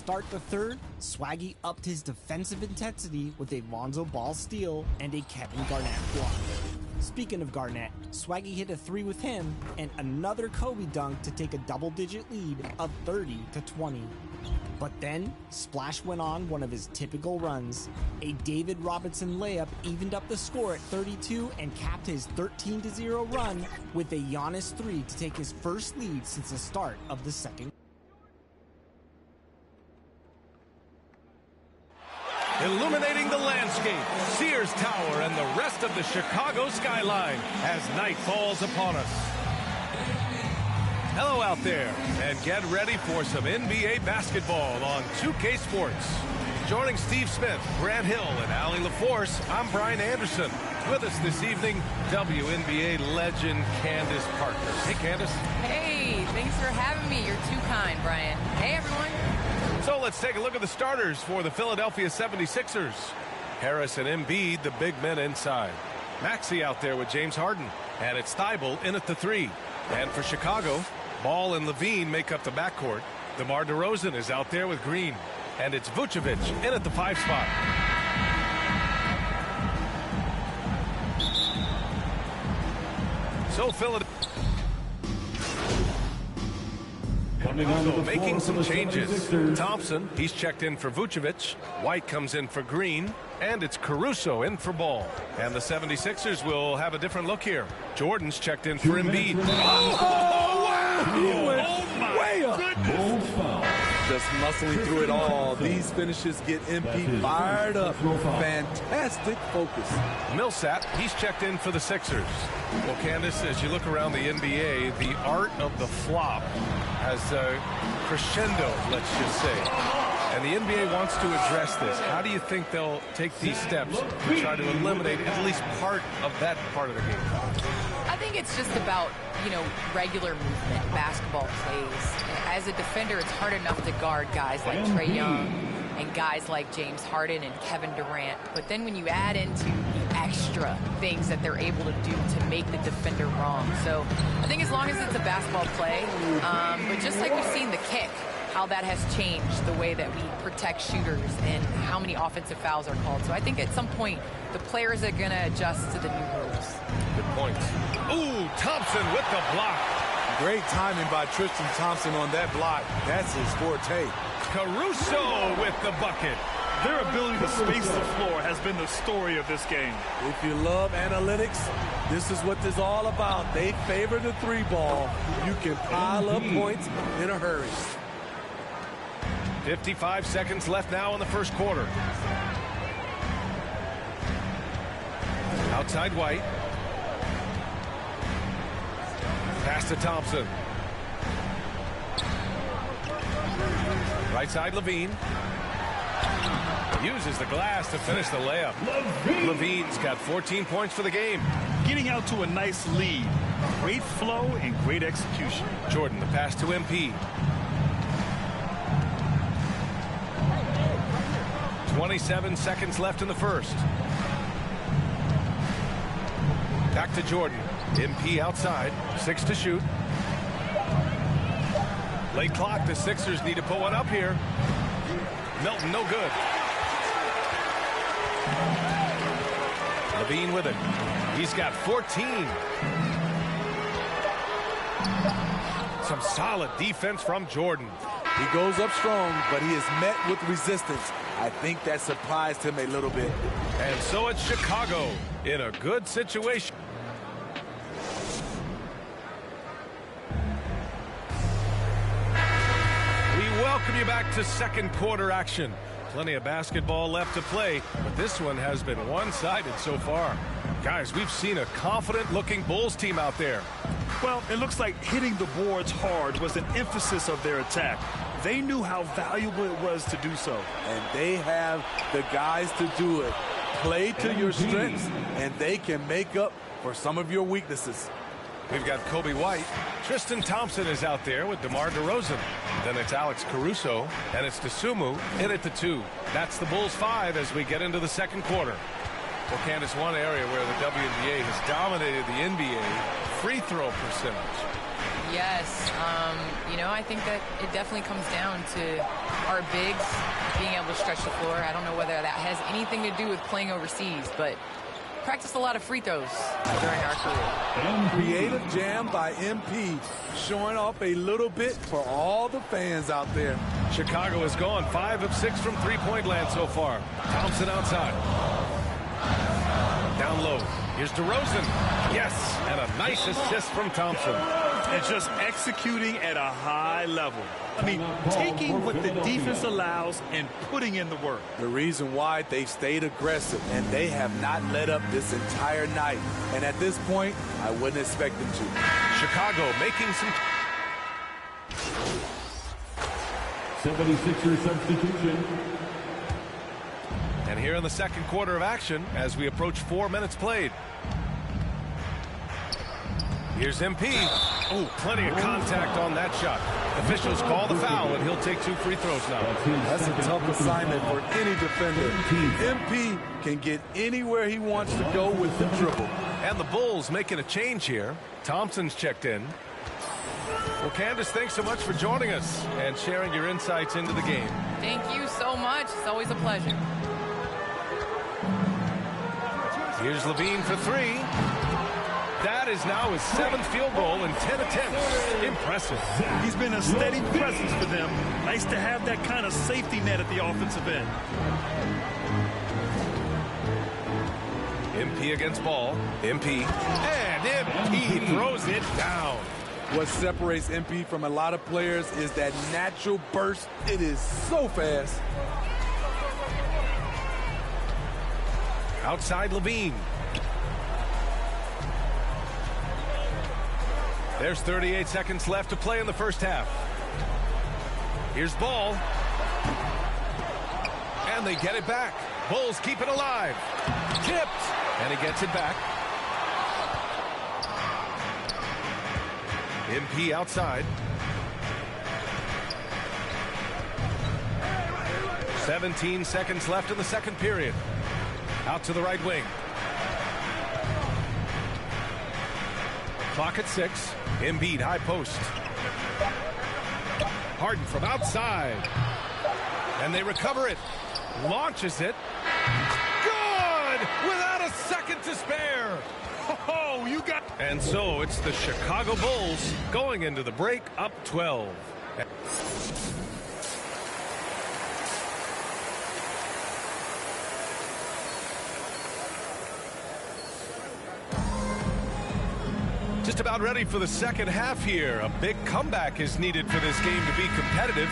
start the third, Swaggy upped his defensive intensity with a Lonzo Ball steal and a Kevin Garnett block. Speaking of Garnett, Swaggy hit a 3 with him and another Kobe dunk to take a double-digit lead of 30-20. But then, Splash went on one of his typical runs. A David Robinson layup evened up the score at 32 and capped his 13-0 run with a Giannis 3 to take his first lead since the start of the second. Illuminating the landscape, Sears Tower and the rest of the Chicago skyline as night falls upon us. Hello out there, and get ready for some NBA basketball on 2K Sports. Joining Steve Smith, Grant Hill, and Allie LaForce, I'm Brian Anderson. With us this evening, WNBA legend Candace Parker. Hey, Candace. Hey, thanks for having me. You're too kind, Brian. Hey, everyone. So let's take a look at the starters for the Philadelphia 76ers. Harris and Embiid, the big men inside. Maxey out there with James Harden. And it's Thibault in at the 3. And for Chicago, Ball and Levine make up the backcourt. DeMar DeRozan is out there with Green. And it's Vucevic in at the 5 spot. So Philadelphia making some changes. Thompson, he's checked in for Vucevic. White comes in for Green. And it's Caruso in for Ball. And the 76ers will have a different look here. Jordan's checked in for Embiid. Oh, wow! Oh, my goodness! Just muscling through it all. These finishes get MP fired up. Fantastic focus. Millsap, he's checked in for the Sixers. Well, Candace, as you look around the NBA, the art of the flop has crescendo, let's just say. And the NBA wants to address this. How do you think they'll take these steps to try to eliminate at least part of that part of the game? I think it's just about, regular movement, basketball plays. As a defender, it's hard enough to guard guys like Trae Young and guys like James Harden and Kevin Durant. But then when you add into the extra things that they're able to do to make the defender wrong. So I think as long as it's a basketball play, but just like we've seen the kick, how that has changed the way that we protect shooters and how many offensive fouls are called. So I think at some point, the players are going to adjust to the new rules. Good point. Ooh, Thompson with the block. Great timing by Tristan Thompson on that block. That's his forte. Caruso with the bucket. Their ability to space the floor has been the story of this game. If you love analytics, this is what this is all about. They favor the 3-ball. You can pile up points in a hurry. 55 seconds left now in the first quarter. Outside White. Pass to Thompson. Right side Levine. Uses the glass to finish the layup. Levine's got 14 points for the game. Getting out to a nice lead. Great flow and great execution. Jordan, the pass to MP. 27 seconds left in the first. Back to Jordan. MP outside. 6 to shoot. Late clock. The Sixers need to put one up here. Milton, no good. Levine with it. He's got 14. Some solid defense from Jordan. He goes up strong, but he is met with resistance. I think that surprised him a little bit. And so it's Chicago in a good situation. We welcome you back to second quarter action. Plenty of basketball left to play, but this one has been one-sided so far. Guys, we've seen a confident-looking Bulls team out there. Well, it looks like hitting the boards hard was an emphasis of their attack. They knew how valuable it was to do so. And they have the guys to do it. Play to your strengths, and they can make up for some of your weaknesses. We've got Kobe White. Tristan Thompson is out there with DeMar DeRozan. Then it's Alex Caruso, and it's Dosunmu in at the 2. That's the Bulls 5 as we get into the second quarter. Well, Candace, one area where the WNBA has dominated the NBA, free throw percentage. Yes. You know, I think that it definitely comes down to our bigs being able to stretch the floor. I don't know whether that has anything to do with playing overseas, but practiced a lot of free throws during our career. Creative jam by MP, showing off a little bit for all the fans out there. Chicago has gone 5 of 6 from three-point land so far. Thompson outside. Down low. Here's DeRozan. Yes, and a nice assist from Thompson. And just executing at a high level. I mean, taking what the defense allows and putting in the work. The reason why they stayed aggressive, and they have not let up this entire night. And at this point, I wouldn't expect them to. Chicago making some... 76ers substitution. And here in the second quarter of action, as we approach 4 minutes played. Here's MP. Oh, plenty of contact on that shot. Officials call the foul, and he'll take 2 free throws now. That's a tough assignment for any defender. MP can get anywhere he wants to go with the dribble. And the Bulls making a change here. Thompson's checked in. Well, Candace, thanks so much for joining us and sharing your insights into the game. Thank you so much. It's always a pleasure. Here's Levine for 3. That is now his 7th field goal in 10 attempts. Impressive. He's been a steady presence for them. Nice to have that kind of safety net at the offensive end. MP against ball. MP. And MP throws it down. What separates MP from a lot of players is that natural burst. It is so fast. Outside Levine. There's 38 seconds left to play in the first half. Here's Ball. And they get it back. Bulls keep it alive. Tipped. And he gets it back. MP outside. 17 seconds left in the second period. Out to the right wing. Clock at 6. Embiid high post. Harden from outside. And they recover it. Launches it. Good! Without a second to spare. Oh, you got... And so it's the Chicago Bulls going into the break up 12. Just about ready for the second half here. A big comeback is needed for this game to be competitive.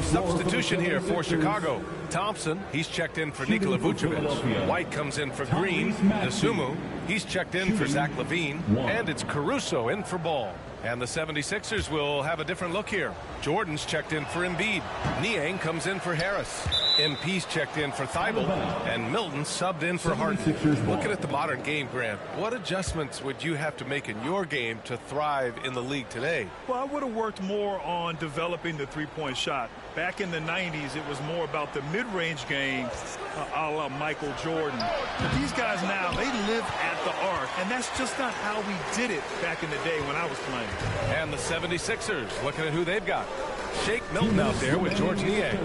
Substitution here for Chicago. Thompson, he's checked in for Nikola Vucevic. White comes in for Green. Nasumu, he's checked in for Zach LaVine. And it's Caruso in for Ball. And the 76ers will have a different look here. Jordan's checked in for Embiid. Niang comes in for Harris. MP's checked in for Thibault. And Milton subbed in for Harden. Looking at the modern game, Grant, what adjustments would you have to make in your game to thrive in the league today? Well, I would have worked more on developing the three-point shot. Back in the 90s, it was more about the mid-range game, a la Michael Jordan. But these guys now, they live at the arc, and that's just not how we did it back in the day when I was playing. And the 76ers, looking at who they've got. Shake Milton out there with George Niang.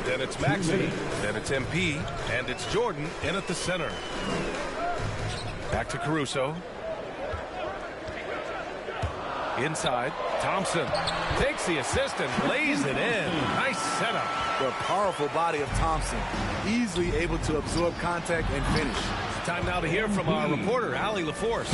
Then it's Maxey, then it's MP, and it's Jordan in at the center. Back to Caruso. Inside, Thompson takes the assist and lays it in. Nice setup. The powerful body of Thompson, easily able to absorb contact and finish. Time now to hear from our reporter, Allie LaForce.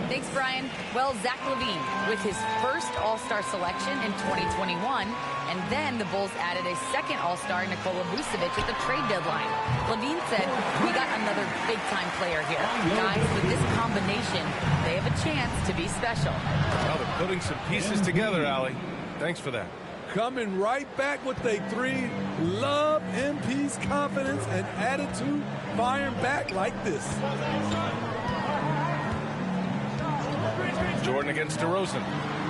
Thanks, Brian. Well, Zach LaVine with his first All-Star selection in 2021, and then the Bulls added a second All-Star, Nikola Vucevic, at the trade deadline. LaVine said, "We got another big-time player here. Guys, with this combination, they have a chance to be special." Well, they're putting some pieces together, Allie. Thanks for that. Coming right back with a three. Love MP's confidence and attitude, firing back like this. Jordan against DeRozan.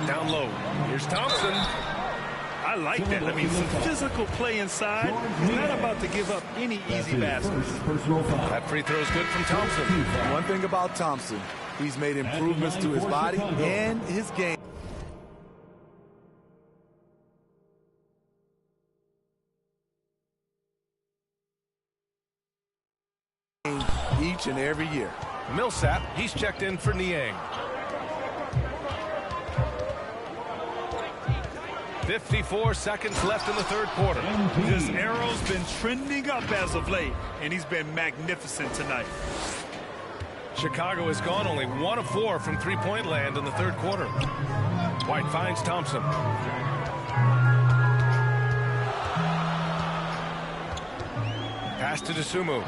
Down low. Here's Thompson. I like that. I mean, some physical play inside. He's not about to give up any easy baskets. That free throw is good from Thompson. One thing about Thompson, he's made improvements to his body and his game. Each and every year. Millsap, he's checked in for Niang. 54 seconds left in the third quarter. This arrow's been trending up as of late, and he's been magnificent tonight. Chicago has gone only 1 of 4 from three-point land in the third quarter. White finds Thompson. Pass to DeSumo.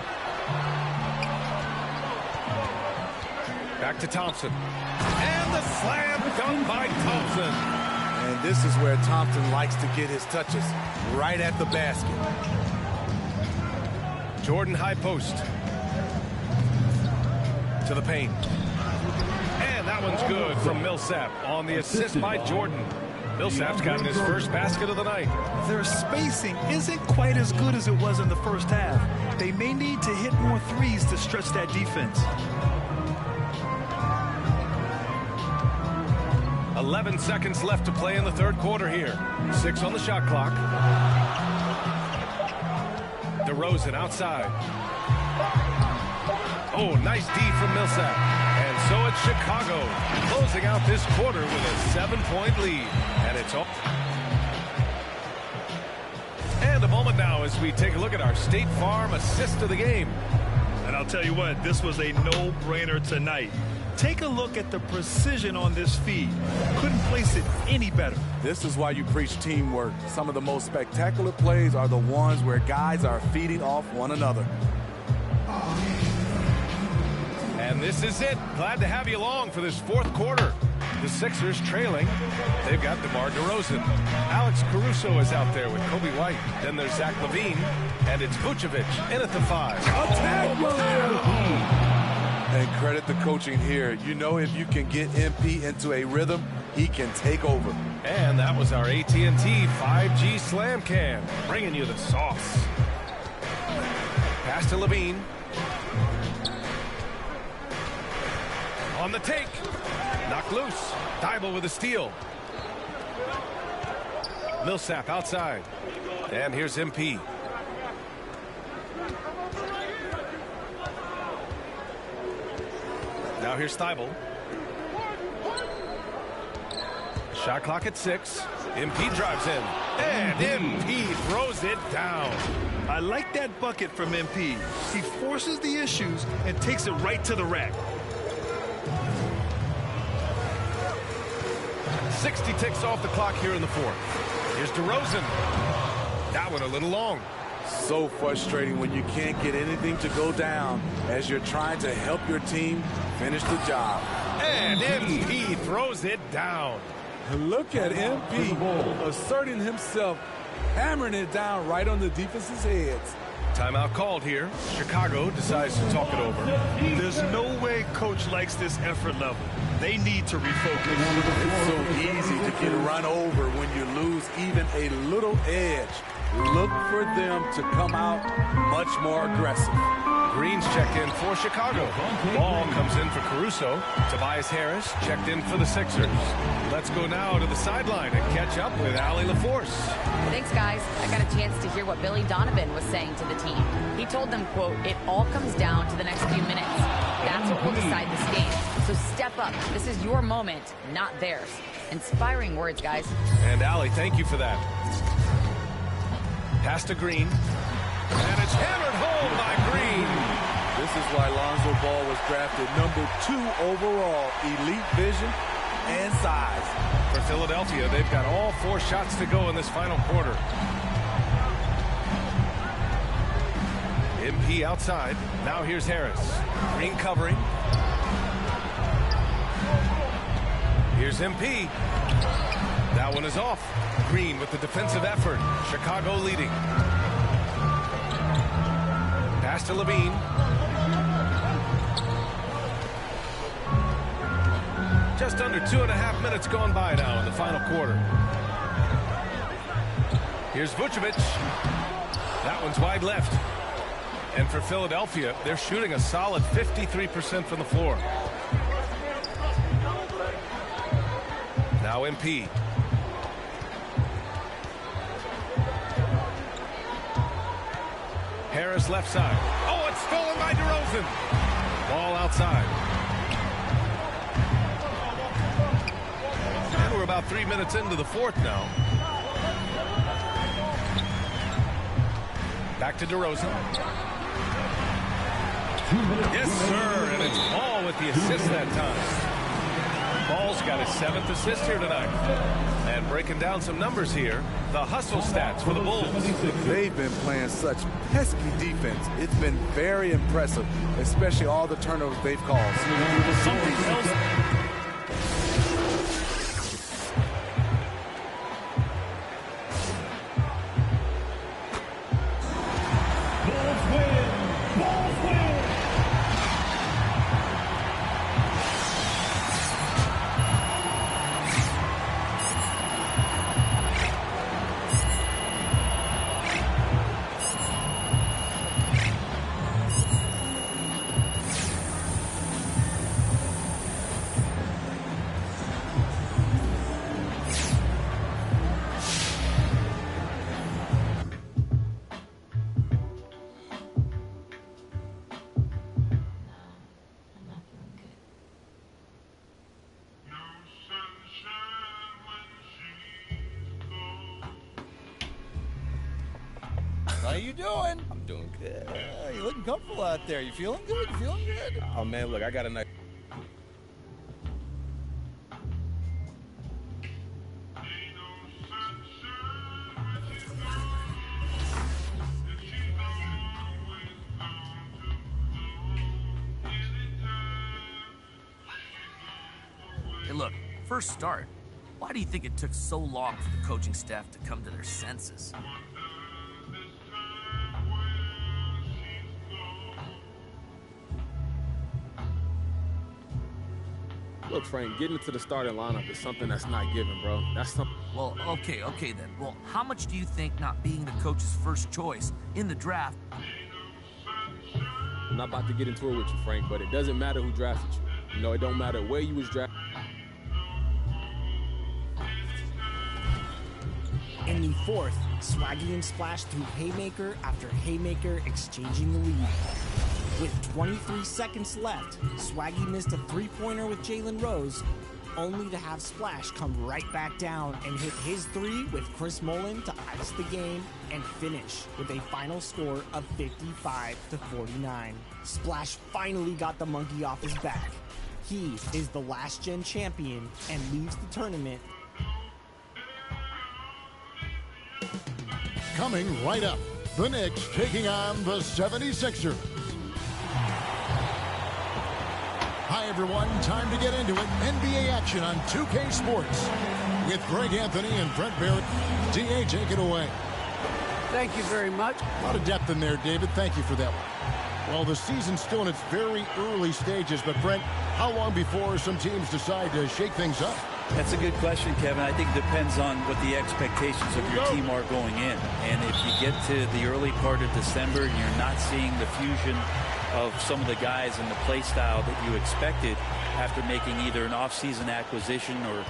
Back to Thompson. And the slam dunk by Thompson. And this is where Thompson likes to get his touches, right at the basket. Jordan high post. To the paint. And that one's good from Millsap on the assist by Jordan. Millsap's gotten his first basket of the night. Their spacing isn't quite as good as it was in the first half. They may need to hit more threes to stretch that defense. 11 seconds left to play in the third quarter here. 6 on the shot clock. DeRozan outside. Oh, nice D from Millsap. And so it's Chicago closing out this quarter with a 7-point lead. And it's all. And a moment now as we take a look at our State Farm assist of the game. And I'll tell you what, this was a no-brainer tonight. Take a look at the precision on this feed. Couldn't place it any better. This is why you preach teamwork. Some of the most spectacular plays are the ones where guys are feeding off one another. And this is it. Glad to have you along for this fourth quarter. The Sixers trailing. They've got DeMar DeRozan. Alex Caruso is out there with Kobe White. Then there's Zach LaVine. And it's Vucevic in at the 5. And credit the coaching here. You know, if you can get MP into a rhythm, he can take over. And that was our AT&T 5G Slam Can, bringing you the sauce. Pass to LaVine. On the take. Knocked loose. Thibault with a steal. Millsap outside. And here's MP. Now here's Thibault. Shot clock at 6. MP drives in. And MP throws it down. I like that bucket from MP. He forces the issues and takes it right to the rack. 60 ticks off the clock here in the fourth. Here's DeRozan. That one a little long. So frustrating when you can't get anything to go down as you're trying to help your team finish the job. And MP throws it down. Look at MP asserting himself, hammering it down right on the defense's heads. Timeout called here. Chicago decides to talk it over. There's no way coach likes this effort level. They need to refocus. It's so easy to get run over when you lose even a little edge. Look for them to come out much more aggressive. Green's checked in for Chicago. Ball comes in for Caruso. Tobias Harris checked in for the Sixers. Let's go now to the sideline and catch up with Allie LaForce. Thanks, guys. I got a chance to hear what Billy Donovan was saying to the team. He told them, quote, "It all comes down to the next few minutes. That's what will decide this game. So step up. This is your moment, not theirs." Inspiring words, guys. And Allie, thank you for that. Pass to Green. And it's hammered home by Green. This is why Lonzo Ball was drafted #2 overall. Elite vision and size. For Philadelphia, they've got all 4 shots to go in this final quarter. MP outside. Now here's Harris. Green covering. Here's MP. That one is off. Green with the defensive effort. Chicago leading. Pass to Levine. Just under 2.5 minutes gone by now in the final quarter. Here's Vucevic. That one's wide left. And for Philadelphia, they're shooting a solid 53% from the floor. Now MP. Harris left side. Oh, it's stolen by DeRozan. Ball outside. And we're about 3 minutes into the fourth now. Back to DeRozan. Yes, sir. And it's Ball with the assist that time. Ball's got his 7th assist here tonight. And breaking down some numbers here, the hustle stats for the Bulls. They've been playing such pesky defense. It's been very impressive, especially all the turnovers they've caused. How you doing? I'm doing good. You're looking comfortable out there. You feeling good? You feeling good? Oh, man, look, I got a nice... Hey, look, first start. Why do you think it took so long for the coaching staff to come to their senses? Look, Frank, getting into the starting lineup is something that's not given, bro. That's something... Well, okay then. Well, how much do you think not being the coach's first choice in the draft... I'm not about to get into it with you, Frank, but it doesn't matter who drafted you. You know, it don't matter where you was drafted. In the fourth, Swaggy and Splash threw haymaker after haymaker, exchanging the lead. With 23 seconds left, Swaggy missed a three-pointer with Jalen Rose, only to have Splash come right back down and hit his three with Chris Mullin to ice the game and finish with a final score of 55-49. Splash finally got the monkey off his back. He is the last-gen champion and leaves the tournament. Coming right up, the Knicks taking on the 76ers. Hi, everyone. Time to get into it. NBA action on 2K Sports with Greg Anthony and Brent Barrett. DA, take it away. Thank you very much. A lot of depth in there, David. Thank you for that one. Well, the season's still in its very early stages, but Brent, how long before some teams decide to shake things up? That's a good question, Kevin. I think it depends on what the expectations of your team are going in. And if you get to the early part of December and you're not seeing the fusion of some of the guys and the play style that you expected after making either an off-season acquisition or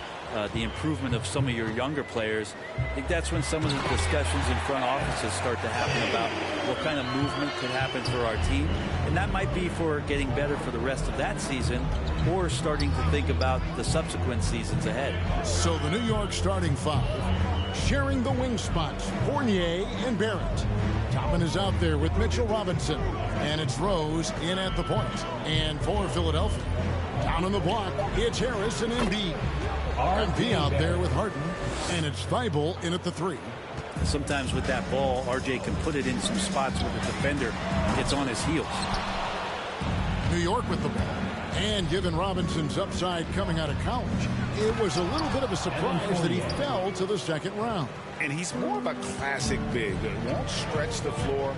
the improvement of some of your younger players, I think that's when some of the discussions in front offices start to happen about what kind of movement could happen for our team. And that might be for getting better for the rest of that season or starting to think about the subsequent seasons ahead. So the New York starting five, sharing the wing spots, Fournier and Barrett. Toppin is out there with Mitchell Robinson, and it's Rose in at the point. And for Philadelphia, down on the block, it's Harris and Embiid. RP out there with Harden, and it's Thibault in at the three. Sometimes with that ball, RJ can put it in some spots where the defender gets on his heels. New York with the ball, And given Robinson's upside coming out of college, it was a little bit of a surprise that he fell to the second round. And he's more of a classic big. It won't stretch the floor.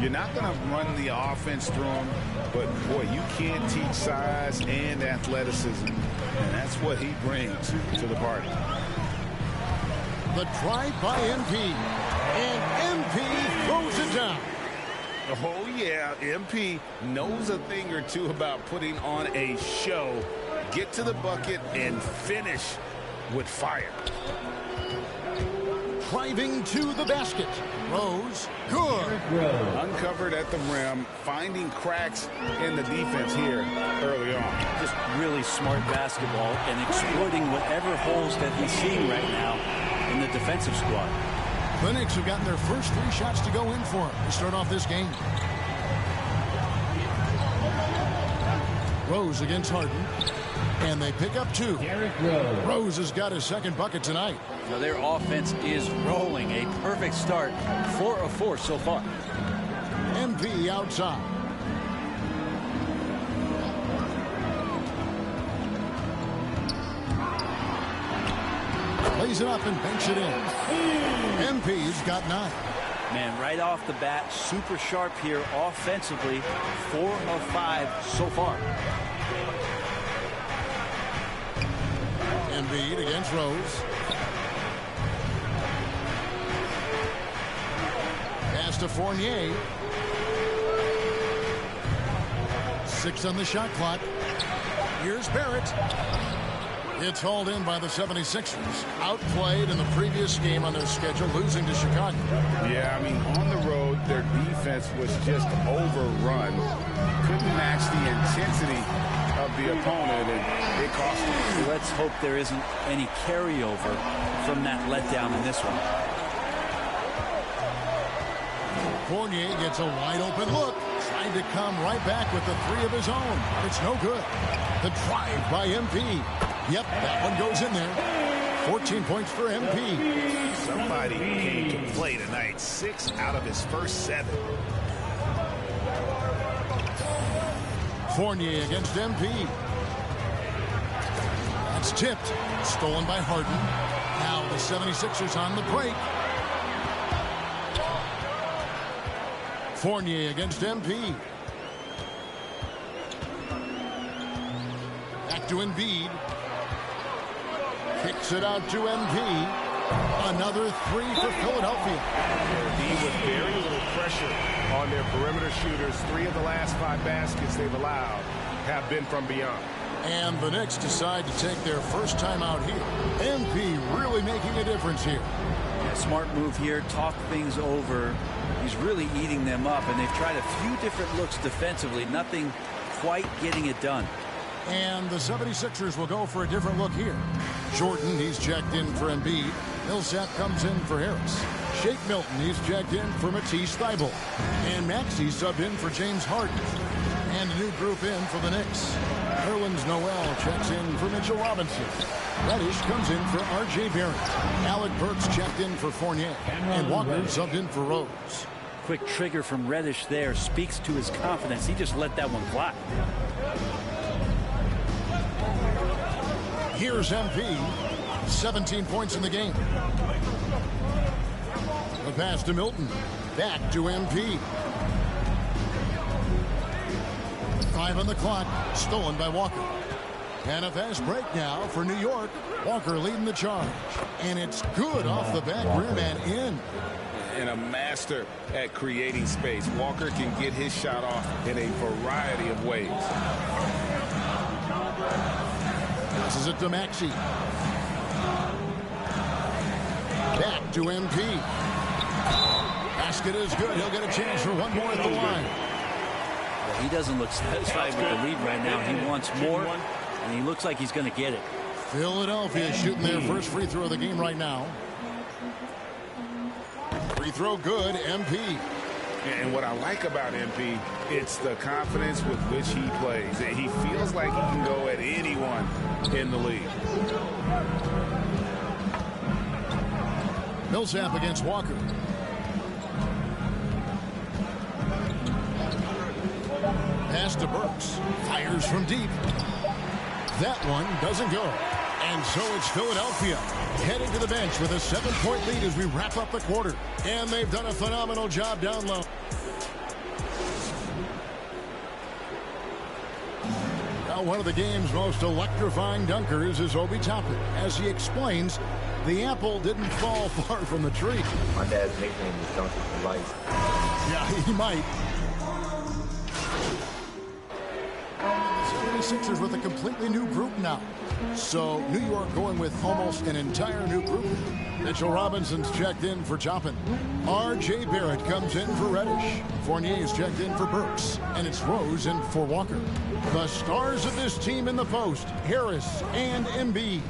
You're not going to run the offense through him. But, boy, you can't teach size and athleticism. And that's what he brings to the party. The drive by MP. And MP throws it down. Oh, yeah, MP knows a thing or two about putting on a show. Get to the bucket and finish with fire. Driving to the basket. Rose, good. Uncovered at the rim, finding cracks in the defense here early on. Just really smart basketball and exploiting whatever holes that he's seeing right now in the defensive squad. The Knicks have gotten their first 3 shots to go in for him to start off this game. Rose against Harden. And they pick up 2. Rose has got his second bucket tonight. Now their offense is rolling. A perfect start. 4 of 4 so far. MP outside. Lays it up and banks it in. MP's got 9. Man, right off the bat, super sharp here offensively. 4 of 5 so far. Embiid against Rose. Pass to Fournier. 6 on the shot clock. Here's Barrett. It's hauled in by the 76ers. Outplayed in the previous game on their schedule, losing to Chicago. Yeah, I mean, on the road, their defense was just overrun. Couldn't match the intensity of the opponent, and it cost them. Let's hope there isn't any carryover from that letdown in this one. Fournier gets a wide open look. Trying to come right back with the 3 of his own. It's no good. The drive by MP. Yep, that one goes in there. 14 points for MP. Somebody came to play tonight. 6 out of his first 7. Fournier against MP. That's tipped. Stolen by Harden. Now the 76ers on the break. Fournier against MP. Back to Embiid. Kicks it out to MP. Another 3 for Philadelphia. With very little pressure on their perimeter shooters. 3 of the last 5 baskets they've allowed have been from beyond. And the Knicks decide to take their first time out here. MP really making a difference here. Yeah, smart move here. Talk things over. He's really eating them up, and they've tried a few different looks defensively. Nothing quite getting it done. And the 76ers will go for a different look here. Jordan, he's checked in for Embiid. Millsap comes in for Harris. Shake Milton, he's checked in for Matisse Thybulle. And Maxey subbed in for James Harden. And a new group in for the Knicks. Nerlens Noel checks in for Mitchell Robinson. Reddish comes in for R.J. Barrett. Alec Burks checked in for Fournier. And Walker subbed in for Rose. Quick trigger from Reddish there speaks to his confidence. He just let that one fly. Here's MP. 17 points in the game. The pass to Milton. Back to MP. 5 on the clock. Stolen by Walker. And a fast break now for New York. Walker leading the charge. And it's good off the back rim and in. And a master at creating space. Walker can get his shot off in a variety of ways. Passes it to Maxey. Back to MP. Basket is good. He'll get a chance for one more at the line. Well, he doesn't look satisfied with the lead right now. He wants more, and he looks like he's going to get it. Philadelphia shooting their first free throw of the game right now. Free throw good, MP. And what I like about MP, it's the confidence with which he plays. He feels like he can go at anyone in the league. Millsap against Walker. pass to Burks. Fires from deep. That one doesn't go. And so it's Philadelphia heading to the bench with a 7-point lead as we wrap up the quarter. And they've done a phenomenal job down low. Now one of the game's most electrifying dunkers is Obi Toppin. As he explains, the apple didn't fall far from the tree. My dad's nickname is Dunker for Life. Yeah, he might. The 76ers with a completely new group now. So New York going with almost an entire new group. Mitchell Robinson's checked in for Toppin. R.J. Barrett comes in for Reddish. Fournier's checked in for Burks. And it's Rose in for Walker. The stars of this team in the post, Harris and Embiid.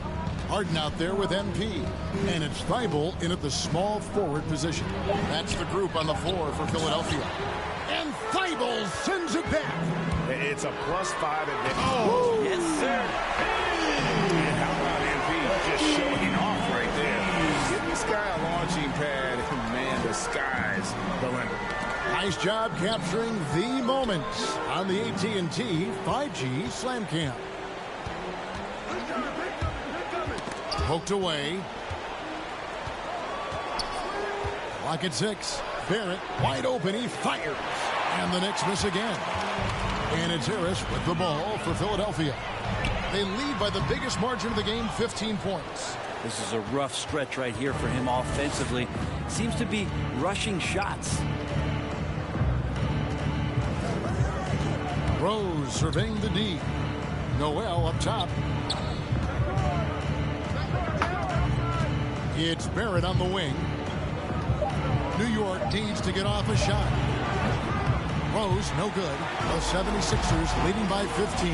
Harden out there with MP. And it's Thibault in at the small forward position. That's the group on the floor for Philadelphia. And Thibault sends it back. It's a +5 advantage. Oh, yes, sir. And how about MP just showing off right there? Give this guy a launching pad, and man, the sky's the limit. Nice job capturing the moments on the AT&T 5G Slam Cam. Poked away. Clock at 6. Barrett wide open. He fires. And the Knicks miss again. And it's Harris with the ball for Philadelphia. They lead by the biggest margin of the game, 15 points. This is a rough stretch right here for him offensively. Seems to be rushing shots. Rose surveying the D. Noel up top. It's Barrett on the wing. New York needs to get off a shot. Rose, no good. The 76ers leading by 15.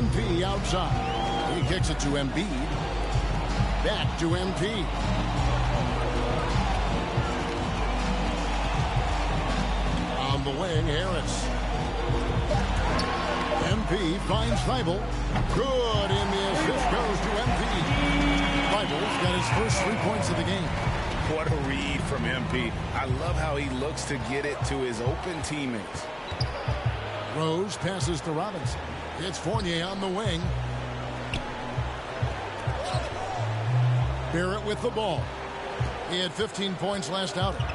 MP outside. He kicks it to Embiid. Back to MP. On the wing, Harris. MP finds Thibault. Good, and the assist goes to MP. Thibault's got his first 3 points of the game. What a read from MP. I love how he looks to get it to his open teammates. Rose passes to Robinson. It's Fournier on the wing. Barrett with the ball. He had 15 points last outing.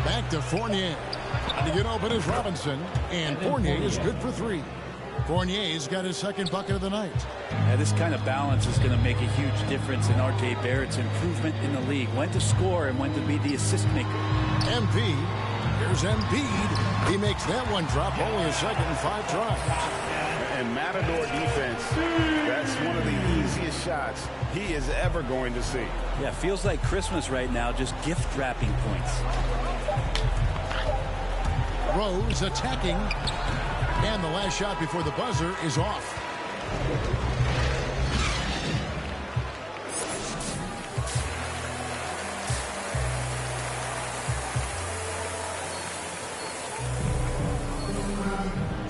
Back to Fournier. To get open is Robinson. And Fournier is good for 3. Fournier's got his second bucket of the night. Yeah, this kind of balance is going to make a huge difference in R.J. Barrett's improvement in the league. When to score and when to be the assist maker. MP. Here's Embiid. He makes that one drop. Only a second and 5 tries. And Matador defense, that's one of the easiest shots he is ever going to see. Yeah, feels like Christmas right now, just gift wrapping points. Rose attacking. And the last shot before the buzzer is off.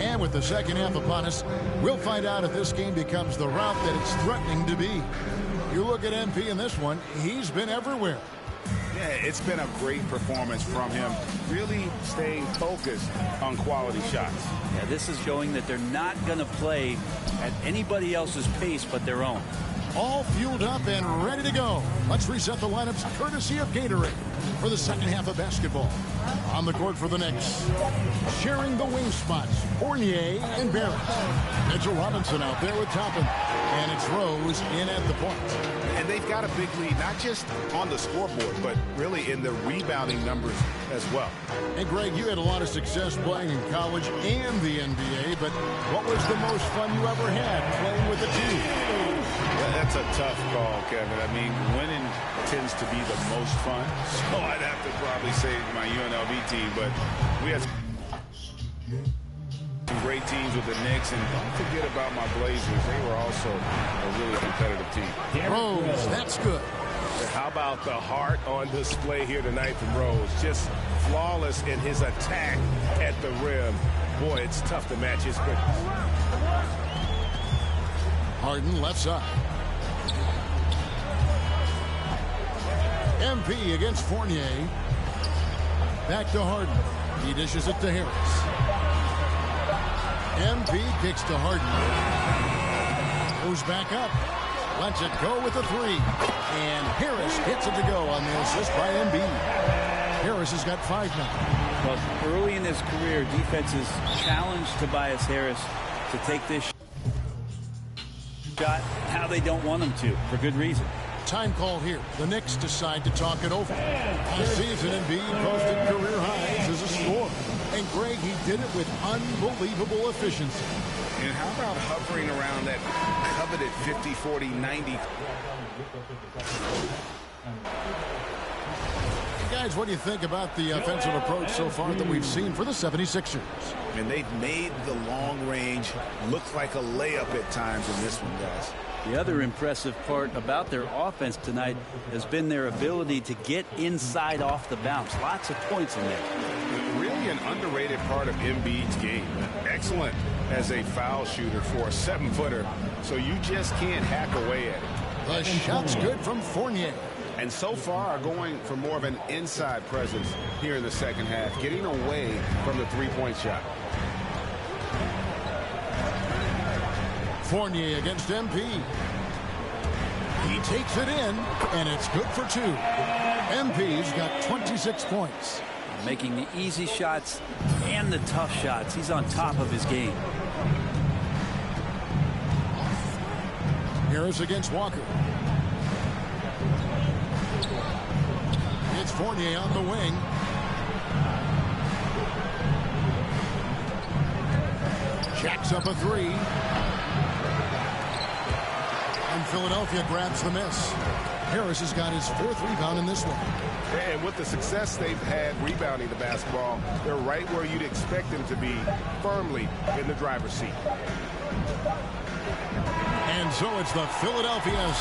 And with the second half upon us, we'll find out if this game becomes the route that it's threatening to be. You look at MP in this one, he's been everywhere. Yeah, it's been a great performance from him, really staying focused on quality shots. Yeah, this is showing that they're not going to play at anybody else's pace but their own. All fueled up and ready to go. Let's reset the lineups courtesy of Gatorade for the second half of basketball. On the court for the Knicks, sharing the wing spots, Fournier and Barrett. Mitchell Robinson out there with Toppin. And it's Rose in at the point. And they've got a big lead, not just on the scoreboard, but really in the rebounding numbers as well. And Greg, you had a lot of success playing in college and the NBA, but what was the most fun you ever had playing with the team? That's a tough call, Kevin. I mean, winning tends to be the most fun. So I'd have to probably say my UNLV team, but we had some great teams with the Knicks, and don't forget about my Blazers. They were also a really competitive team. Rose, that's good. How about the heart on display here tonight from Rose? Just flawless in his attack at the rim. Boy, it's tough to match his quickness. Harden left side. MP against Fournier. Back to Harden. He dishes it to Harris. MP kicks to Harden. Goes back up. Lets it go with the three. And Harris hits it to go on the assist by Embiid. Harris has got 5 now. Well, early in his career, defenses challenged Tobias Harris to take this shot. Now they don't want him to, for good reason. Time call here. The Knicks decide to talk it over. Last season, Embiid posted career highs as a scorer. And Greg, he did it with unbelievable efficiency. And how about hovering around that coveted 50, 40, 90? Guys, what do you think about the offensive approach so far that we've seen for the 76ers? And they've made the long range look like a layup at times in this one, guys. The other impressive part about their offense tonight has been their ability to get inside off the bounce. Lots of points in there. Really an underrated part of Embiid's game. Excellent as a foul shooter for a 7-footer, so you just can't hack away at it. The shot's good from Fournier. And so far going for more of an inside presence here in the second half, getting away from the three-point shot. Fournier against MP. He takes it in, and it's good for 2. MP's got 26 points. Making the easy shots and the tough shots. He's on top of his game. Harris against Walker. It's Fournier on the wing. Jacks up a 3. And Philadelphia grabs the miss. Harris has got his 4th rebound in this one. And with the success they've had rebounding the basketball, they're right where you'd expect them to be, firmly in the driver's seat. And so it's the Philadelphia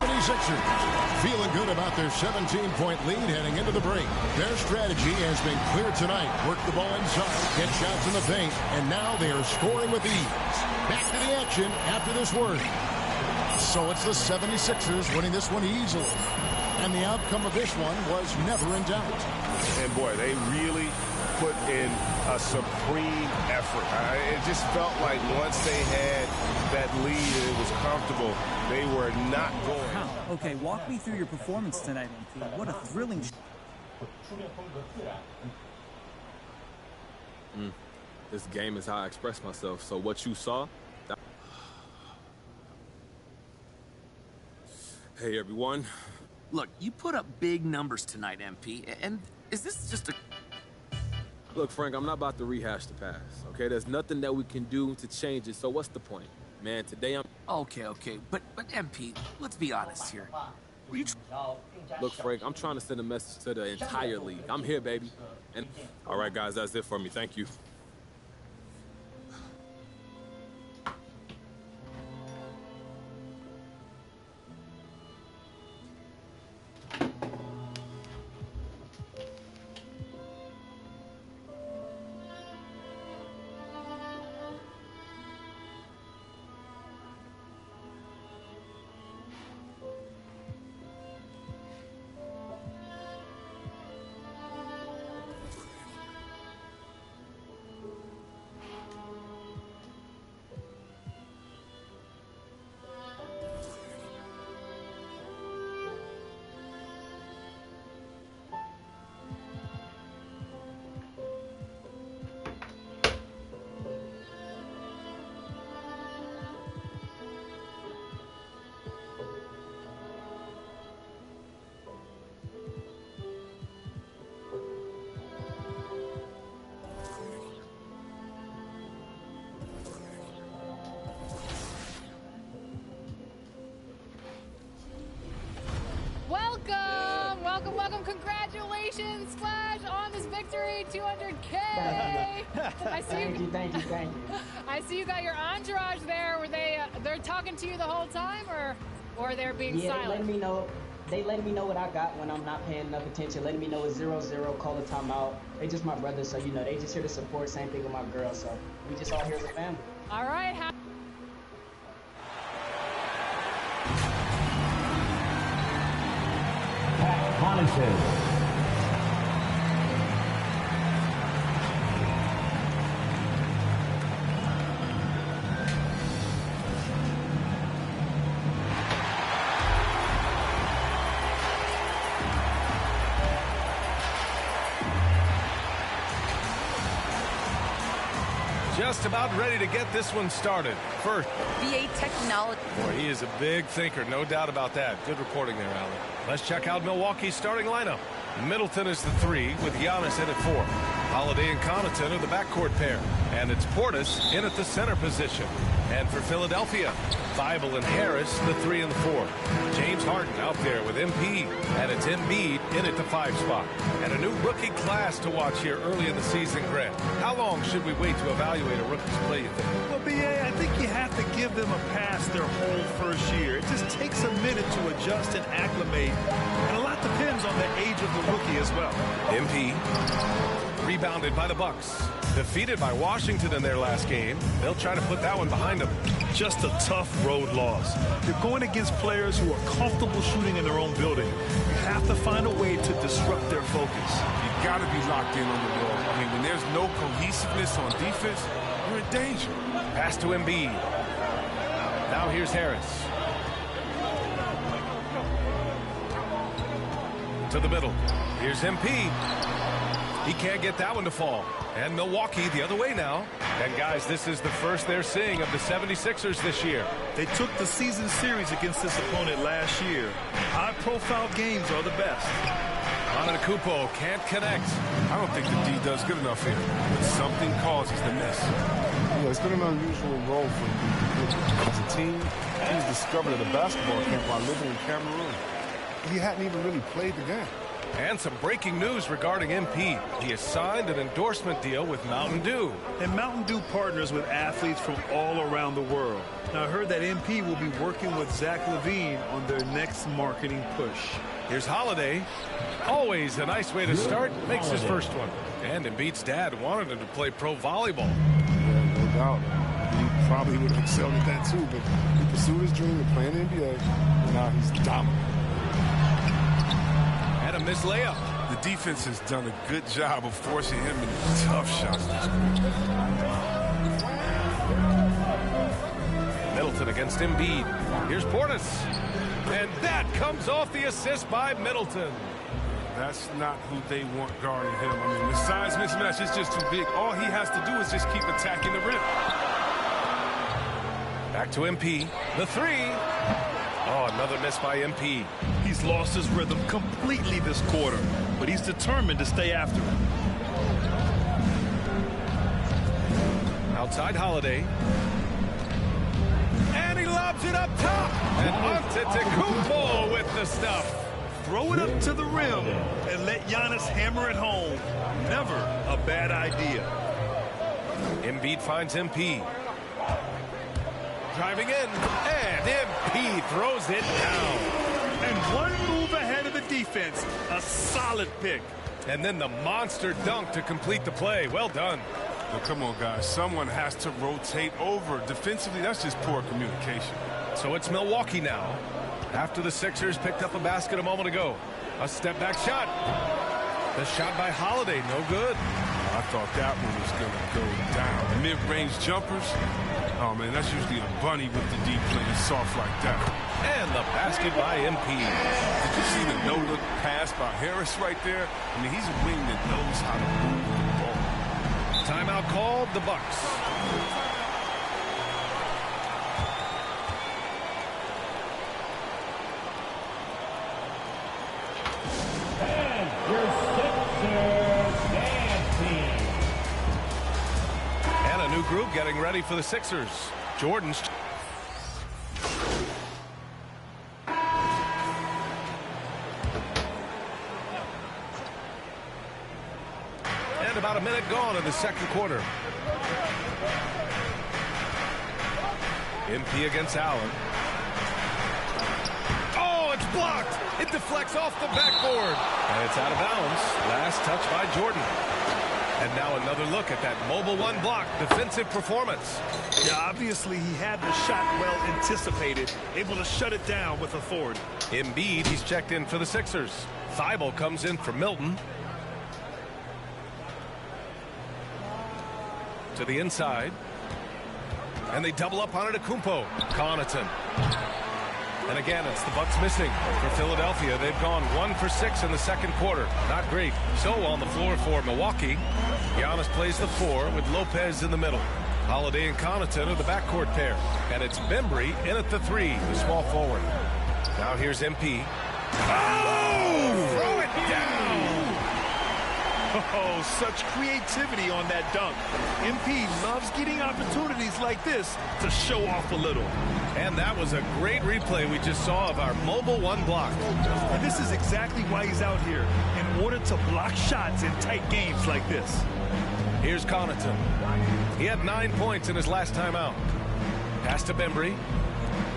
76ers feeling good about their 17-point lead heading into the break. Their strategy has been clear tonight. Work the ball inside, get shots in the paint, and now they are scoring with ease. Back to the action after this word. So it's the 76ers winning this one easily. And the outcome of this one was never in doubt. And boy, they really put in a supreme effort. It just felt like once they had that lead and it was comfortable, they were not going. Okay, walk me through your performance tonight, MP. What a thrilling... This game is how I express myself. So what you saw... Hey, everyone. Look, you put up big numbers tonight, MP, and is this just a... Look, Frank, I'm not about to rehash the past, okay? There's nothing that we can do to change it, so what's the point? Man, today I'm... Okay, but MP, let's be honest here. Look, Frank, I'm trying to send a message to the entire league. I'm here, baby. And all right, guys, that's it for me. Thank you. Welcome. Congratulations, Splash, on this victory. 200K. Thank you. I see you got your entourage there. Were they're talking to you the whole time, or they're being silent? They letting me know what I got when I'm not paying enough attention. Letting me know it's 0-0, call the timeout. They just my brothers, so they just here to support. Same thing with my girl, so we just all here as a family. All right. Johnson. Just about ready to get this one started. First, VA technology. Boy, he is a big thinker, no doubt about that. Good reporting there, Alan. Let's check out Milwaukee's starting lineup. Middleton is the 3 with Giannis in at 4. Holiday and Connaughton are the backcourt pair. And it's Portis in at the center position. And for Philadelphia, Bible and Harris, the 3 and the 4. James Harden out there with MP. And it's Embiid in at the 5 spot. And a new rookie class to watch here early in the season, Grant. How long should we wait to evaluate a rookie's play, you think? Well, BA, I think you have to give them a pass their whole first year. It just takes a minute to adjust and acclimate. And a lot depends on the age of the rookie as well. MP rebounded by the Bucks. Defeated by Washington in their last game. They'll try to put that one behind them. Just a tough road loss. You're going against players who are comfortable shooting in their own building. You have to find a way to disrupt their focus. You got to be locked in on the ball. I mean, when there's no cohesiveness on defense, you're in danger. Pass to Embiid. Now here's Harris. To the middle. Here's MP. He can't get that one to fall. And Milwaukee the other way now. And guys, this is the first they're seeing of the 76ers this year. They took the season series against this opponent last year. High-profile games are the best. Antetokounmpo can't connect. I don't think the D does good enough here. But something causes the miss. Yeah, it's been an unusual role for him. As a team, he's discovered at a basketball camp while living in Cameroon. He hadn't even really played the game. And some breaking news regarding MP. He has signed an endorsement deal with Mountain Dew. And Mountain Dew partners with athletes from all around the world. Now, I heard that MP will be working with Zach LaVine on their next marketing push. Here's Holiday. Always a nice way to start. Makes his first one. And Embiid's dad wanted him to play pro volleyball. Yeah, no doubt. He probably would have excelled at that too, but he pursued his dream of playing the NBA, and now he's dominant. A missed layup. The defense has done a good job of forcing him into tough shots. Middleton against Embiid. Here's Portis. And that comes off the assist by Middleton. That's not who they want guarding him. I mean, the size mismatch is just too big. All he has to do is just keep attacking the rim. Back to MP. The 3. Oh, another miss by MP. He's lost his rhythm completely this quarter, but he's determined to stay after it. Outside Holiday. And he lobs it up top. And Antetokounmpo with the stuff. Throw it up to the rim and let Giannis hammer it home. Never a bad idea. Embiid finds MP. Driving in, and MP throws it down. And one move ahead of the defense, a solid pick. And then the monster dunk to complete the play. Well done. Well, come on, guys. Someone has to rotate over. Defensively, that's just poor communication. So it's Milwaukee now. After the Sixers picked up a basket a moment ago. A step-back shot. The shot by Holiday, no good. I thought that one was going to go down. Mid-range jumpers. Oh, man, that's usually a bunny with the deep playing soft like that. And the basket by MP. Did you see the no-look pass by Harris right there? I mean, he's a wing that knows how to move the ball. Timeout called, the Bucks. And your Sixers dance team. And a new group getting ready for the Sixers. Jordan's. And about a minute gone in the second quarter. MP against Allen. Oh, it's blocked. It deflects off the backboard. And it's out of bounds. Last touch by Jordan. And now another look at that mobile one block defensive performance. Yeah, obviously he had the shot well anticipated, able to shut it down with authority. Embiid, he's checked in for the Sixers. Thibault comes in for Milton. To the inside. And they double up on it, Antetokounmpo. Connaughton. And again, it's the Bucks missing. For Philadelphia, they've gone 1 for 6 in the second quarter. Not great. So on the floor for Milwaukee, Giannis plays the 4 with Lopez in the middle. Holiday and Connaughton are the backcourt pair. And it's Bembry in at the 3, the small forward. Now here's MP. Oh! Throw it down! Oh, such creativity on that dunk. MP loves getting opportunities like this to show off a little. And that was a great replay we just saw of our mobile one block. And this is exactly why he's out here, in order to block shots in tight games like this. Here's Connaughton. He had 9 points in his last time out. Pass to Bembry.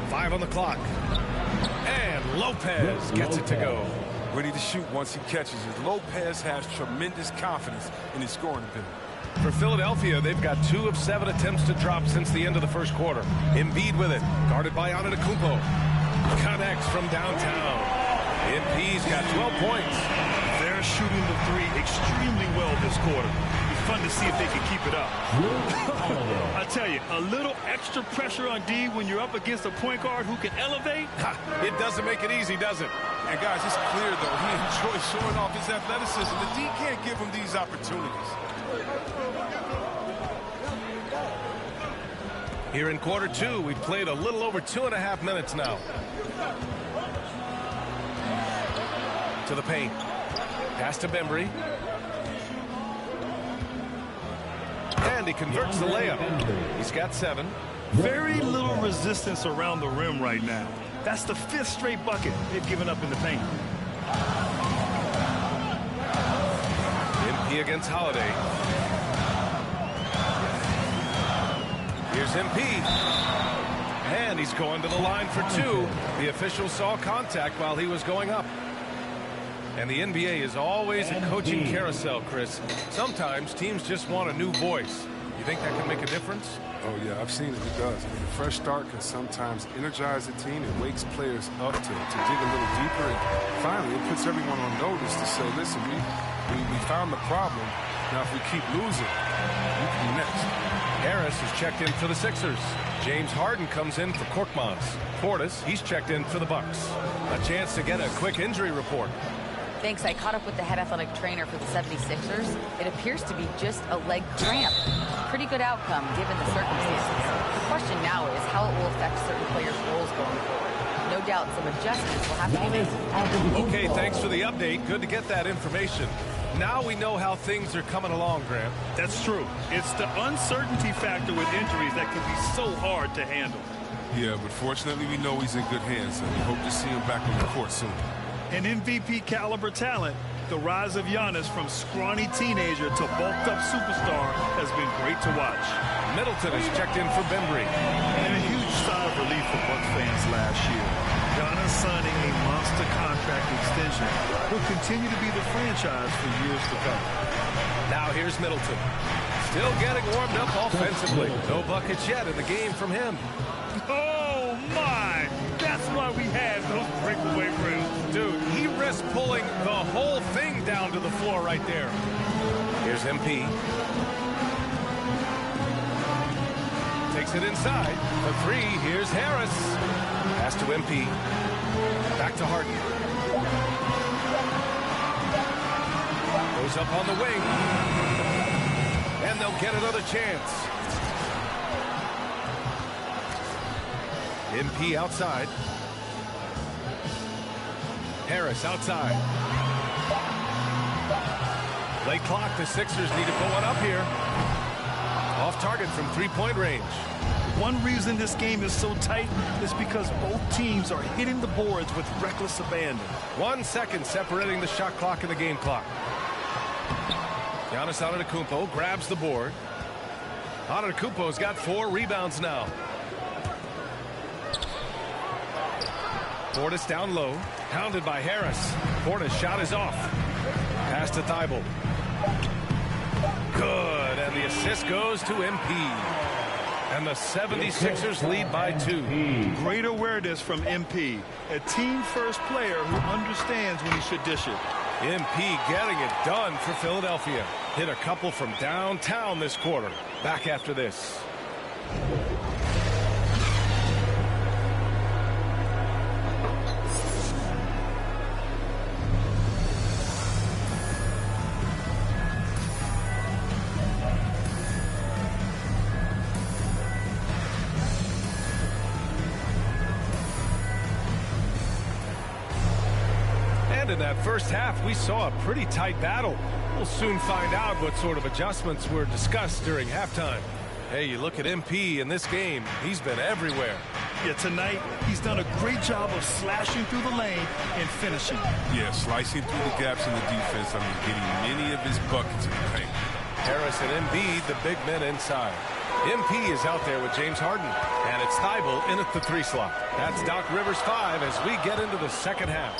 5 on the clock. And Lopez gets it to go. Ready to shoot once he catches it. Lopez has tremendous confidence in his scoring ability. For Philadelphia, they've got 2 of 7 attempts to drop since the end of the first quarter. Embiid with it, guarded by Antetokounmpo. Connects from downtown. MP's got 12 points. They're shooting the 3 extremely well this quarter. It's fun to see if they can keep it up. I tell you, a little extra pressure on D when you're up against a point guard who can elevate. It doesn't make it easy, does it? And guys, it's clear though, he enjoys showing off his athleticism. The D can't give him these opportunities. Here in quarter 2, we've played a little over 2.5 minutes now. To the paint. Pass to Bembry. And he converts the layup. He's got 7. Very little resistance around the rim right now. That's the 5th straight bucket they've given up in the paint. MP against Holiday. Here's MP. And he's going to the line for 2. The official saw contact while he was going up. And the NBA is always a coaching carousel, Chris. Sometimes teams just want a new voice. You think that can make a difference? Oh, yeah, I've seen it. It does. I mean, a fresh start can sometimes energize the team. It wakes players up to dig a little deeper. And finally, it puts everyone on notice to say, listen, we found the problem. Now, if we keep losing, you can be next. Harris is checked in for the Sixers. James Harden comes in for Korkmaz. Portis, he's checked in for the Bucks. A chance to get a quick injury report. Thanks. I caught up with the head athletic trainer for the 76ers. It appears to be just a leg cramp. Pretty good outcome given the circumstances. The question now is how it will affect certain players' roles going forward. No doubt some adjustments will have to be made. Okay, thanks for the update. Good to get that information. Now we know how things are coming along, Graham. That's true. It's the uncertainty factor with injuries that can be so hard to handle. Yeah, but fortunately we know he's in good hands, and we hope to see him back on the court soon. An MVP caliber talent, the rise of Giannis from scrawny teenager to bulked up superstar has been great to watch. Middleton is checked in for Bembry. And a huge sigh of relief for Bucks fans last year. Giannis signing a monster contract extension will continue to be the franchise for years to come. Now here's Middleton. Still getting warmed up offensively. No buckets yet in the game from him. Oh, my! That's why we had those breakaway rims. Dude, he risked pulling the whole thing down to the floor right there. Here's MP. Takes it inside. The 3, here's Harris. Pass to MP. Back to Harden. Goes up on the wing. And they'll get another chance. MP outside. Harris outside. Late clock. The Sixers need to put one up here. Off target from 3-point range. One reason this game is so tight is because both teams are hitting the boards with reckless abandon. 1 second separating the shot clock and the game clock. Giannis Antetokounmpo grabs the board. Antetokounmpo's got 4 rebounds now. Portis down low, hounded by Harris. Portis' shot is off. Pass to Thibault. assist goes to MP. And the 76ers lead by 2. Great awareness from MP. A team-first player who understands when he should dish it. MP getting it done for Philadelphia. Hit a couple from downtown this quarter. Back after this. In that first half, we saw a pretty tight battle. We'll soon find out what sort of adjustments were discussed during halftime. Hey, you look at MP in this game, he's been everywhere. Yeah, tonight, he's done a great job of slashing through the lane and finishing. Yeah, slicing through the gaps in the defense. I mean, getting many of his buckets in the paint. Harris and Embiid, the big men inside. MP is out there with James Harden, and it's Thibault in at the 3 slot. That's Doc Rivers 5 as we get into the second half.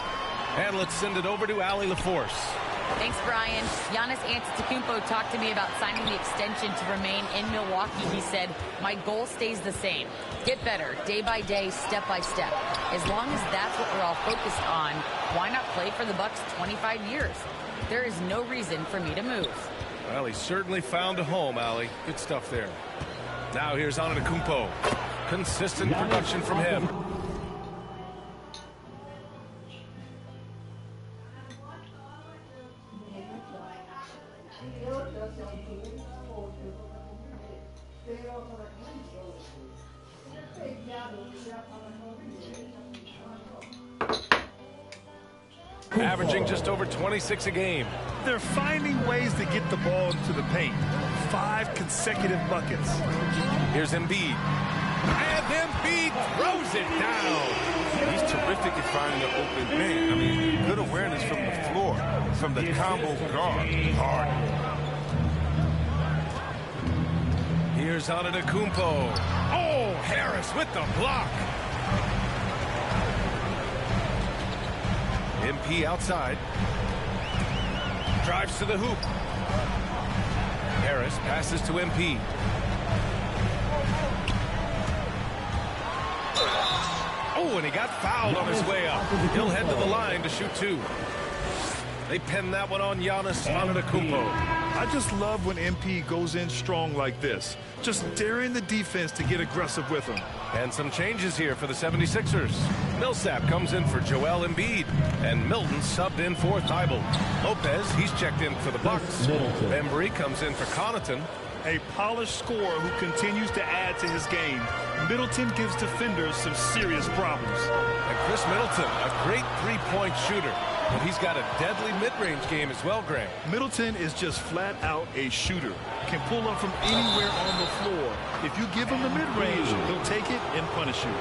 And let's send it over to Allie LaForce. Thanks, Brian. Giannis Antetokounmpo talked to me about signing the extension to remain in Milwaukee. He said, my goal stays the same. Get better, day by day, step by step. As long as that's what we're all focused on, why not play for the Bucks 25 years? There is no reason for me to move. Well, he certainly found a home, Allie. Good stuff there. Now here's Antetokounmpo. Consistent production from him. Averaging just over 26 a game. They're finding ways to get the ball into the paint. 5 consecutive buckets. Here's Embiid. And Embiid throws it down. He's terrific at finding the open man. I mean, good awareness from the floor, from the combo guard. Hard. Here's Antetokounmpo. Oh, Harris with the block. MP outside. Drives to the hoop. Harris passes to MP. Oh, and he got fouled on his way up. He'll head to the line to shoot 2. They pin that one on Giannis Antetokounmpo. I just love when MP goes in strong like this. Just daring the defense to get aggressive with him. And some changes here for the 76ers. Millsap comes in for Joel Embiid. And Milton subbed in for Thibault. Lopez, he's checked in for the Bucks. Bembry comes in for Connaughton. A polished scorer who continues to add to his game. Middleton gives defenders some serious problems. And Chris Middleton, a great three-point shooter. But he's got a deadly mid-range game as well, Grant. Middleton is just flat out a shooter. Can pull up from anywhere on the floor. If you give him the mid-range, he'll take it and punish you.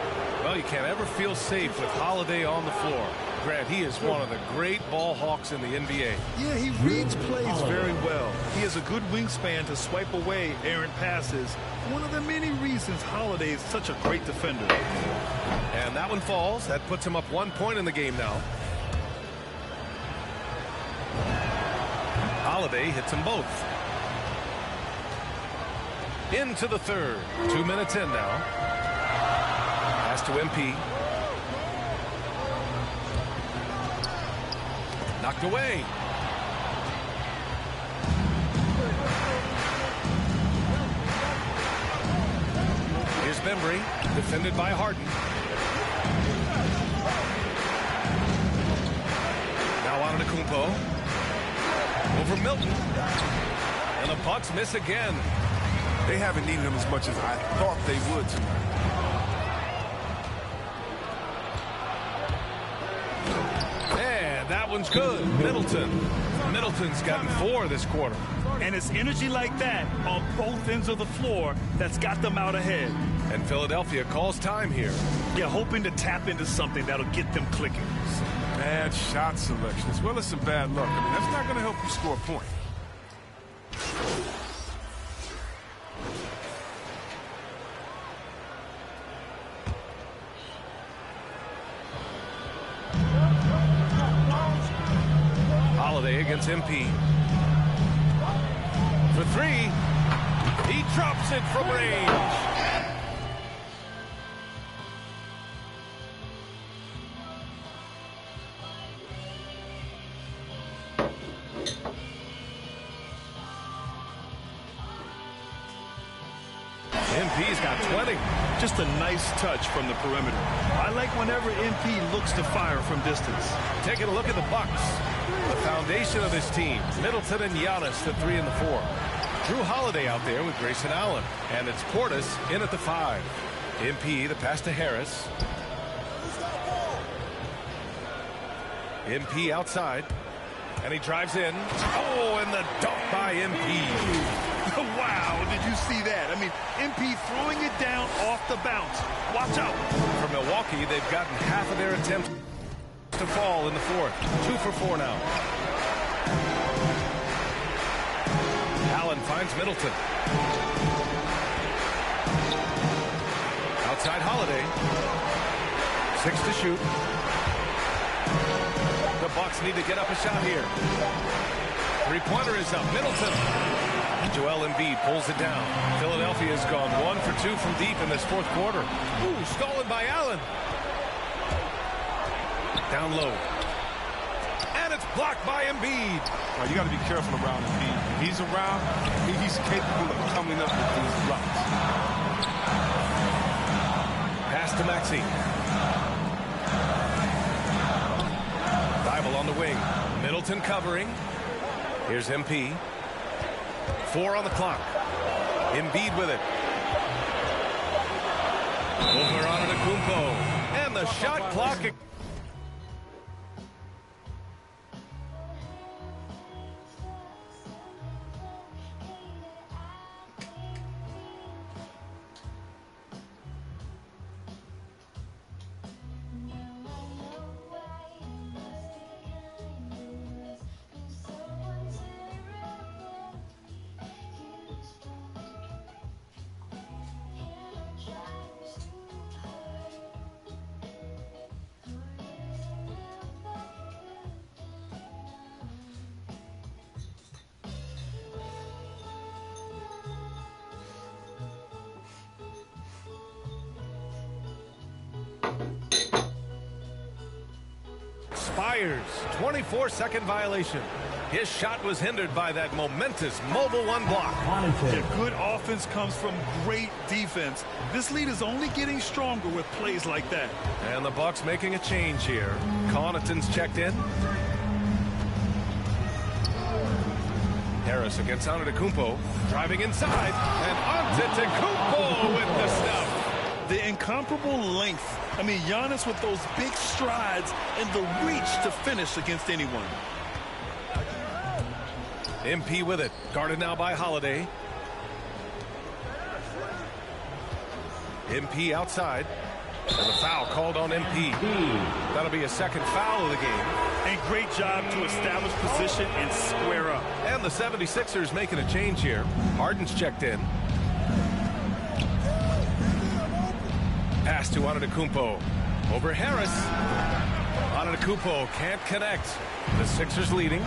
Well, you can't ever feel safe with Holiday on the floor. Grant, he is one of the great ball hawks in the NBA. Yeah, he reads plays very well. He has a good wingspan to swipe away errant passes. One of the many reasons Holiday is such a great defender. And that one falls. That puts him up 1 point in the game now. Holiday hits them both. Into the third. 2 minutes in now. Pass to MP. Knocked away. Here's Bembry, defended by Harden. Now Antetokounmpo. Over Milton. And the Bucks miss again. They haven't needed him as much as I thought they would tonight. And that one's good. Middleton's gotten 4 this quarter. And it's energy like that on both ends of the floor that's got them out ahead. And Philadelphia calls time here. Yeah, hoping to tap into something that'll get them clicking. Bad shot selection as well as some bad luck. I mean, that's not going to help you score a point. Holiday against MP. For 3. drops it from range. MP's got 20. Just a nice touch from the perimeter. I like whenever MP looks to fire from distance. Taking a look at the Bucks. The foundation of this team. Middleton and Giannis, the 3 and the 4. Drew Holiday out there with Grayson Allen. And it's Portis in at the 5. MP, the pass to Harris. MP outside. And he drives in. Oh, and the dunk by MP. Wow, did you see that? I mean, MP throwing it down off the bounce. Watch out. For Milwaukee, they've gotten half of their attempts to fall in the 4th. 2 for 4 now. Allen finds Middleton. Outside Holiday. 6 to shoot. The Bucks need to get up a shot here. Three-pointer is up. Middleton. Joel Embiid pulls it down. Philadelphia has gone 1 for 2 from deep in this 4th quarter. Ooh, stolen by Allen. Down low. And it's blocked by Embiid. You got to be careful around Embiid. When he's around, he's capable of coming up with these blocks. Pass to Maxey. Thibault on the wing. Middleton covering. Here's MP. 4 on the clock. Embiid with it. Over on Antetokounmpo. And the shot clock. Spires, 24-second violation. His shot was hindered by that momentous mobile 1 block. Yeah, good offense comes from great defense. This lead is only getting stronger with plays like that. And the Bucks making a change here. Connaughton's checked in. Harris against Antetokounmpo, driving inside, and Antetokounmpo with the stuff. The incomparable length. I mean, Giannis with those big strides and the reach to finish against anyone. MP with it, guarded now by Holiday. MP outside, and a foul called on MP. That'll be a second foul of the game. And great job to establish position and square up. And the 76ers making a change here. Harden's checked in. Pass to Antetokounmpo. Over Harris. Antetokounmpo can't connect. The Sixers leading.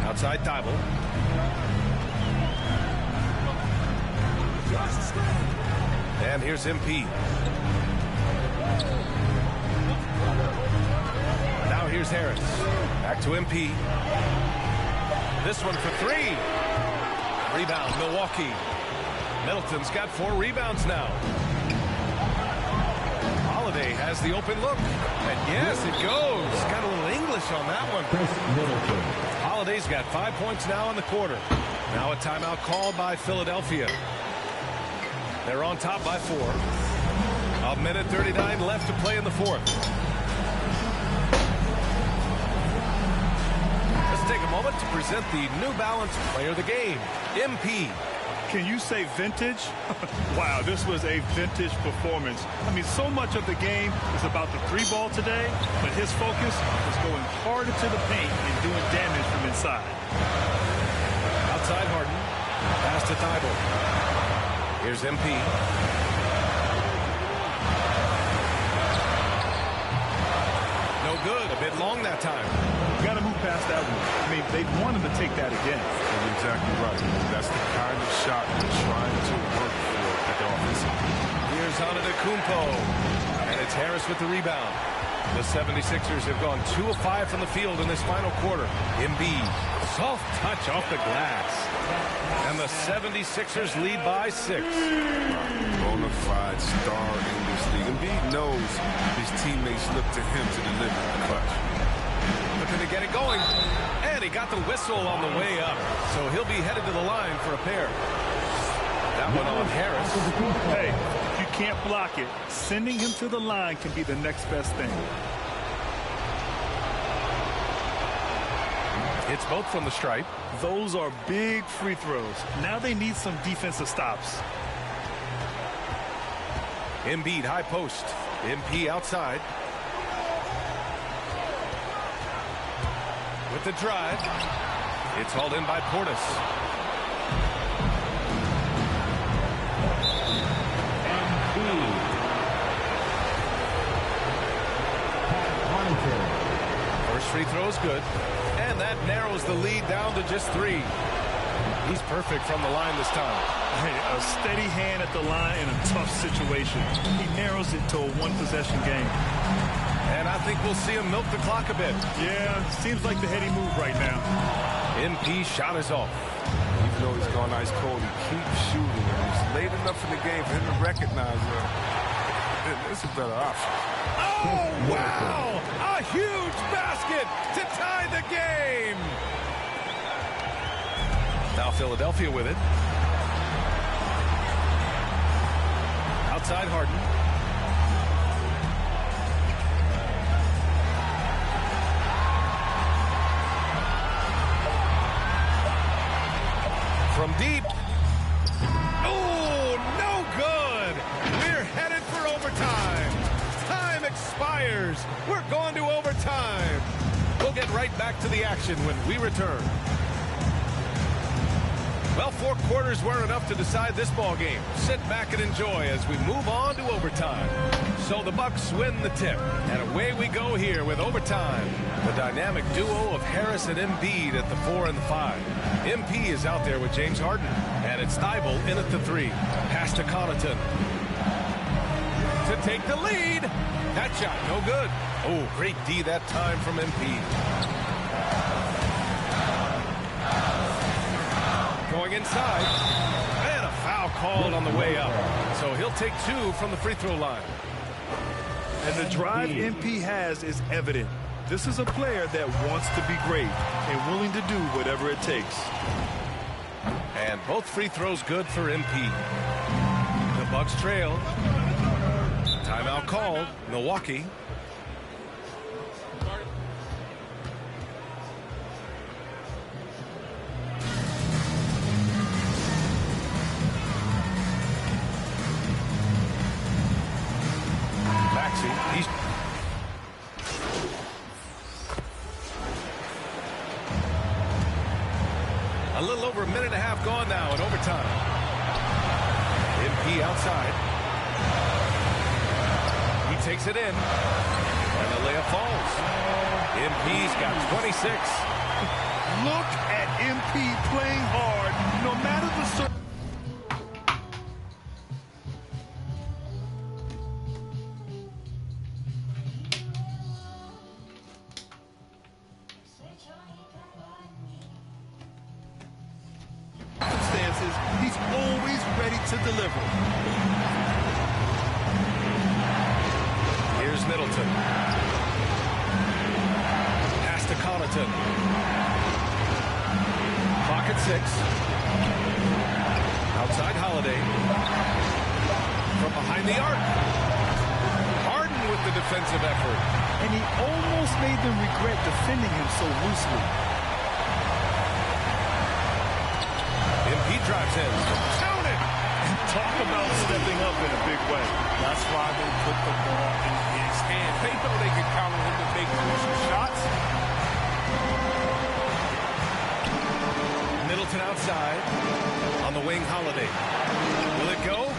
Outside Thibault. And here's MP. Now here's Harris. Back to MP. This one for 3. Rebound, Milwaukee. Middleton's got 4 rebounds now. Holiday has the open look. And yes, it goes. Got a little English on that one. Holiday's got 5 points now in the quarter. Now a timeout called by Philadelphia. They're on top by 4. 1:39 left to play in the 4th. Let's take a moment to present the New Balance Player of the Game, MP. Can you say vintage? Wow, this was a vintage performance. I mean, so much of the game is about the 3-ball today, but his focus was going hard into the paint and doing damage from inside. Outside Harden. Pass to Thibault. Here's MP. No good. A bit long that time. got to move past that one. I mean, they want him to take that again. You're exactly right. That's the kind of shot they're trying to work for at the offensive. Here's Antetokounmpo, and it's Harris with the rebound. The 76ers have gone 2 of 5 from the field in this final quarter. Embiid, soft touch off the glass. And the 76ers lead by 6. Bona fide star in this league. Embiid knows his teammates look to him to deliver the clutch. Looking to get it going. And he got the whistle on the way up. So he'll be headed to the line for a pair. That one on Harris. Hey, if you can't block it, sending him to the line can be the next best thing. It's both from the stripe. Those are big free throws. Now they need some defensive stops. Embiid high post. MP outside. With the drive. It's hauled in by Portis. First free throw is good. And that narrows the lead down to just 3. He's perfect from the line this time. Hey, a steady hand at the line in a tough situation. He narrows it to a one-possession game. And I think we'll see him milk the clock a bit. Yeah, seems like the heady move right now. MP shot is off. Even though he's gone ice cold, he keeps shooting. And he's late enough in the game for him to recognize it's a better option. Oh, wow! A huge basket to tie the game! Now Philadelphia with it. Outside Harden. From deep. Oh, no good! We're headed for overtime. Time expires. We're going to overtime. We'll get right back to the action when we return. Well, 4 quarters weren't enough to decide this ball game. Sit back and enjoy as we move on to overtime. So the Bucks win the tip, and away we go here with overtime. The dynamic duo of Harris and Embiid at the 4 and the 5. MP is out there with James Harden, and it's Thibault in at the 3. Pass to Connaughton to take the lead. That shot no good. Oh, great D that time from MP. Going inside, and a foul called on the way up. So he'll take 2 from the free throw line. And the drive MP has is evident. This is a player that wants to be great and willing to do whatever it takes. And both free throws good for MP. The Bucks trail. Timeout called. Milwaukee. He's a little over a minute and a half gone now in overtime. MP outside. He takes it in. And the layup falls. MP's got 26. Look at MP playing hard, no matter the circumstances. He's always ready to deliver. Here's Middleton. Pass to Connaughton. Clock at 6. Outside Holiday. From behind the arc. Harden with the defensive effort. And he almost made them regret defending him so loosely. He drives in. Count it! And talk about stepping up in a big way. That's why they put the ball in his hands. They know they can count on him to make crucial shots. Middleton outside. On the wing, Holiday. Will it go?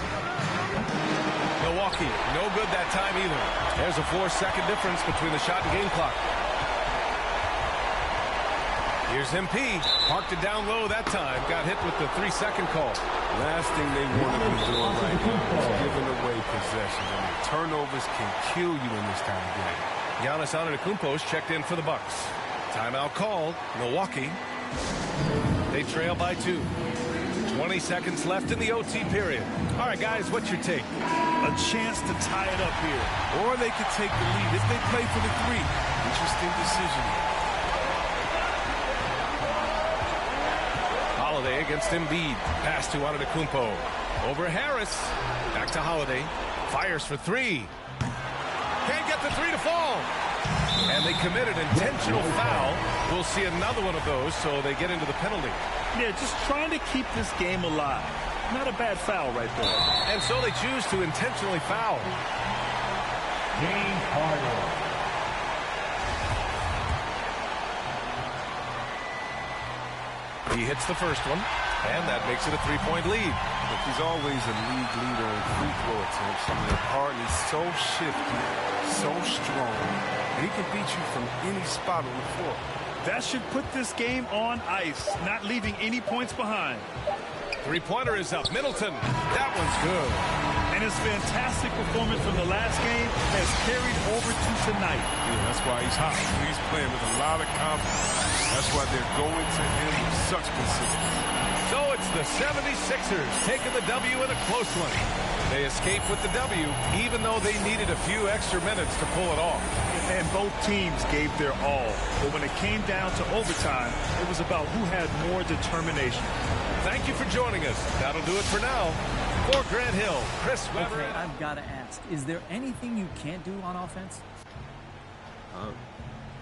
Milwaukee. No good that time either. There's a 4-second difference between the shot and game clock. Here's MP. Parked it down low that time. Got hit with the 3-second call. Last thing they want to be doing right now is giving away possession. I mean, turnovers can kill you in this kind of game. Giannis Antetokounmpo's checked in for the Bucks. Timeout called. Milwaukee. They trail by 2. 20 seconds left in the OT period. All right, guys, what's your take? A chance to tie it up here. Or they could take the lead if they play for the 3. Interesting decision. Holiday against Embiid. Pass to Antetokounmpo. Over Harris. Back to Holiday. Fires for 3. Can't get the 3 to fall. And they committed intentional foul. We'll see another one of those, so they get into the penalty. Yeah, just trying to keep this game alive. Not a bad foul right there. And so they choose to intentionally foul. James Harden. He hits the first one, and that makes it a 3-point lead. Look, he's always a league leader in free throw attempts. I mean, Harden's so shifty, so strong, and he can beat you from any spot on the floor. That should put this game on ice, not leaving any points behind. Three-pointer is up. Middleton. That one's good. And his fantastic performance from the last game has carried over to tonight. Yeah, that's why he's hot. He's playing with a lot of confidence. That's why they're going to him with such consistency. So it's the 76ers taking the W in a close one. They escape with the W, even though they needed a few extra minutes to pull it off. And both teams gave their all. But when it came down to overtime, it was about who had more determination. Thank you for joining us. That'll do it for now. For Grant Hill, Chris Webber. Okay, I've got to ask, is there anything you can't do on offense?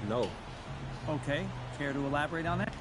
No. Okay, care to elaborate on that?